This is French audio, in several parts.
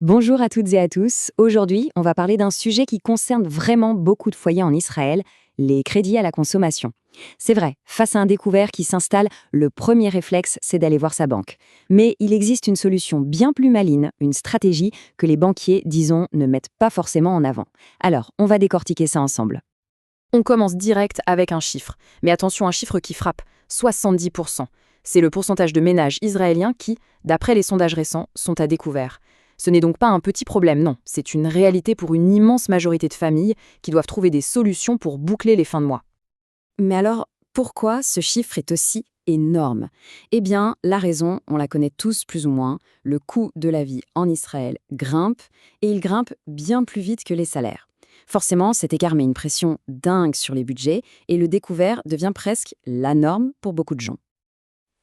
Bonjour à toutes et à tous. Aujourd'hui, on va parler d'un sujet qui concerne vraiment beaucoup de foyers en Israël, les crédits à la consommation. C'est vrai, face à un découvert qui s'installe, le premier réflexe, c'est d'aller voir sa banque. Mais il existe une solution bien plus maligne, une stratégie que les banquiers, disons, ne mettent pas forcément en avant. Alors, on va décortiquer ça ensemble. On commence direct avec un chiffre. Mais attention, un chiffre qui frappe, 70%. C'est le pourcentage de ménages israéliens qui, d'après les sondages récents, sont à découvert. Ce n'est donc pas un petit problème, non. C'est une réalité pour une immense majorité de familles qui doivent trouver des solutions pour boucler les fins de mois. Mais alors, pourquoi ce chiffre est aussi énorme? Eh bien, la raison, on la connaît tous plus ou moins, le coût de la vie en Israël grimpe, et il grimpe bien plus vite que les salaires. Forcément, cet écart met une pression dingue sur les budgets, et le découvert devient presque la norme pour beaucoup de gens.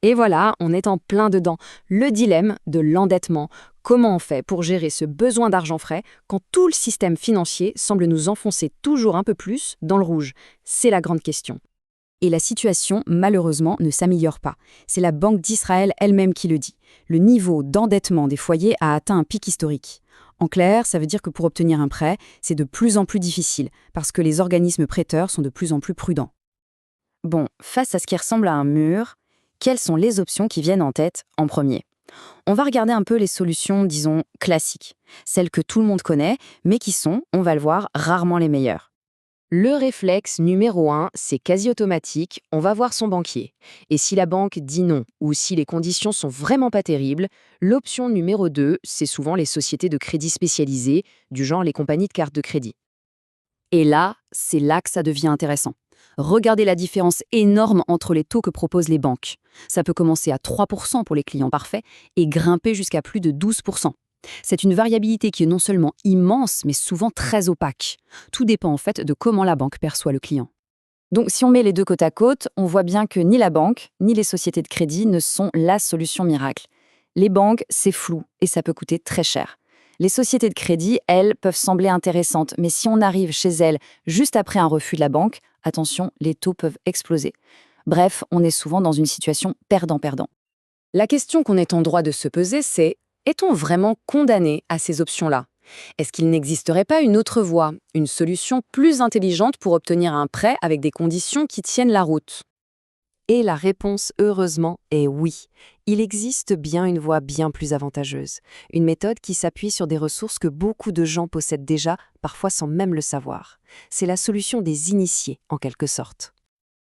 Et voilà, on est en plein dedans. Le dilemme de l'endettement. Comment on fait pour gérer ce besoin d'argent frais quand tout le système financier semble nous enfoncer toujours un peu plus dans le rouge? C'est la grande question. Et la situation, malheureusement, ne s'améliore pas. C'est la Banque d'Israël elle-même qui le dit. Le niveau d'endettement des foyers a atteint un pic historique. En clair, ça veut dire que pour obtenir un prêt, c'est de plus en plus difficile, parce que les organismes prêteurs sont de plus en plus prudents. Bon, face à ce qui ressemble à un mur, quelles sont les options qui viennent en tête en premier? On va regarder un peu les solutions, disons, classiques. Celles que tout le monde connaît, mais qui sont, on va le voir, rarement les meilleures. Le réflexe numéro 1, c'est quasi automatique, on va voir son banquier. Et si la banque dit non, ou si les conditions sont vraiment pas terribles, l'option numéro 2, c'est souvent les sociétés de crédit spécialisées, du genre les compagnies de cartes de crédit. Et là, c'est là que ça devient intéressant. Regardez la différence énorme entre les taux que proposent les banques. Ça peut commencer à 3% pour les clients parfaits et grimper jusqu'à plus de 12%. C'est une variabilité qui est non seulement immense, mais souvent très opaque. Tout dépend en fait de comment la banque perçoit le client. Donc si on met les deux côte à côte, on voit bien que ni la banque, ni les sociétés de crédit ne sont la solution miracle. Les banques, c'est flou et ça peut coûter très cher. Les sociétés de crédit, elles, peuvent sembler intéressantes, mais si on arrive chez elles juste après un refus de la banque, attention, les taux peuvent exploser. Bref, on est souvent dans une situation perdant-perdant. La question qu'on est en droit de se poser, c'est est-on vraiment condamné à ces options-là? Est-ce qu'il n'existerait pas une autre voie, une solution plus intelligente pour obtenir un prêt avec des conditions qui tiennent la route? Et la réponse, heureusement, est oui. Il existe bien une voie bien plus avantageuse, une méthode qui s'appuie sur des ressources que beaucoup de gens possèdent déjà, parfois sans même le savoir. C'est la solution des initiés, en quelque sorte.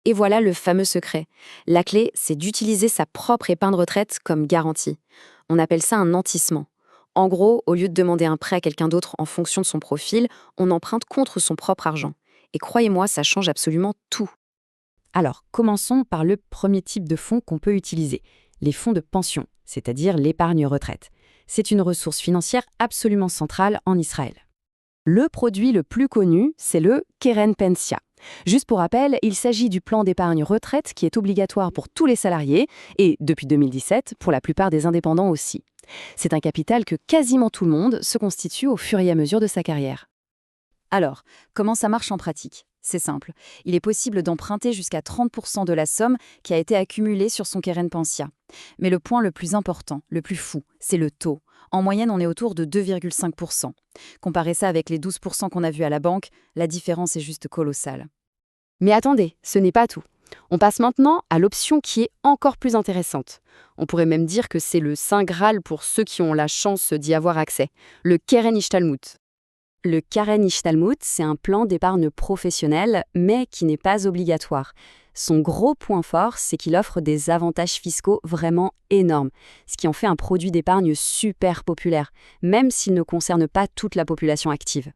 Et voilà le fameux secret. La clé, c'est d'utiliser sa propre épargne retraite comme garantie. On appelle ça un nantissement. En gros, au lieu de demander un prêt à quelqu'un d'autre en fonction de son profil, on emprunte contre son propre argent. Et croyez-moi, ça change absolument tout. Alors, commençons par le premier type de fonds qu'on peut utiliser, les fonds de pension, c'est-à-dire l'épargne retraite. C'est une ressource financière absolument centrale en Israël. Le produit le plus connu, c'est le Keren Pensia. Juste pour rappel, il s'agit du plan d'épargne retraite qui est obligatoire pour tous les salariés et, depuis 2017, pour la plupart des indépendants aussi. C'est un capital que quasiment tout le monde se constitue au fur et à mesure de sa carrière. Alors, comment ça marche en pratique? C'est simple. Il est possible d'emprunter jusqu'à 30% de la somme qui a été accumulée sur son Keren Pensia. Mais le point le plus important, le plus fou, c'est le taux. En moyenne, on est autour de 2,5%. Comparez ça avec les 12% qu'on a vus à la banque, la différence est juste colossale. Mais attendez, ce n'est pas tout. On passe maintenant à l'option qui est encore plus intéressante. On pourrait même dire que c'est le saint Graal pour ceux qui ont la chance d'y avoir accès, le Keren Ishtalmut. Le Keren Ishtalmut, c'est un plan d'épargne professionnel, mais qui n'est pas obligatoire. Son gros point fort, c'est qu'il offre des avantages fiscaux vraiment énormes, ce qui en fait un produit d'épargne super populaire, même s'il ne concerne pas toute la population active.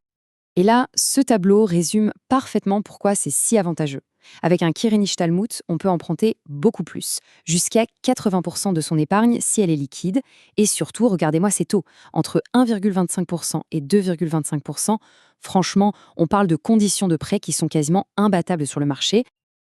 Et là, ce tableau résume parfaitement pourquoi c'est si avantageux. Avec un Keren Ishtalmut, on peut emprunter beaucoup plus, jusqu'à 80% de son épargne si elle est liquide. Et surtout, regardez-moi ces taux, entre 1,25% et 2,25%. Franchement, on parle de conditions de prêt qui sont quasiment imbattables sur le marché.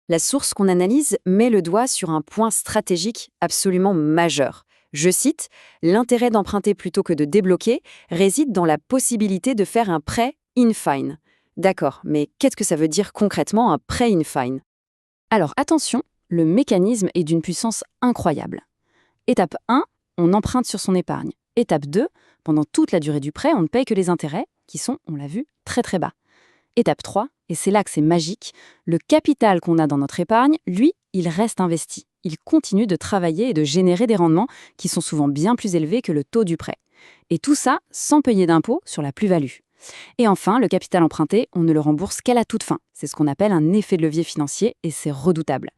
La source qu'on analyse met le doigt sur un point stratégique absolument majeur. Je cite, l'intérêt d'emprunter plutôt que de débloquer réside dans la possibilité de faire un prêt in fine. D'accord, mais qu'est-ce que ça veut dire concrètement un prêt in fine? Alors attention, le mécanisme est d'une puissance incroyable. Étape 1, on emprunte sur son épargne. Étape 2, pendant toute la durée du prêt, on ne paye que les intérêts, qui sont, on l'a vu, très très bas. Étape 3, et c'est là que c'est magique, le capital qu'on a dans notre épargne, lui, il reste investi. Il continue de travailler et de générer des rendements qui sont souvent bien plus élevés que le taux du prêt. Et tout ça sans payer d'impôt sur la plus-value. Et enfin, le capital emprunté, on ne le rembourse qu'à la toute fin. C'est ce qu'on appelle un effet de levier financier et c'est redoutable.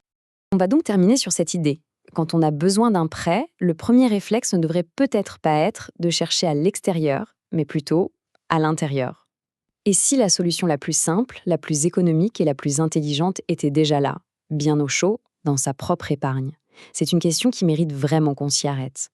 On va donc terminer sur cette idée. Quand on a besoin d'un prêt, le premier réflexe ne devrait peut-être pas être de chercher à l'extérieur, mais plutôt à l'intérieur. Et si la solution la plus simple, la plus économique et la plus intelligente était déjà là, bien au chaud, dans sa propre épargne? C'est une question qui mérite vraiment qu'on s'y arrête.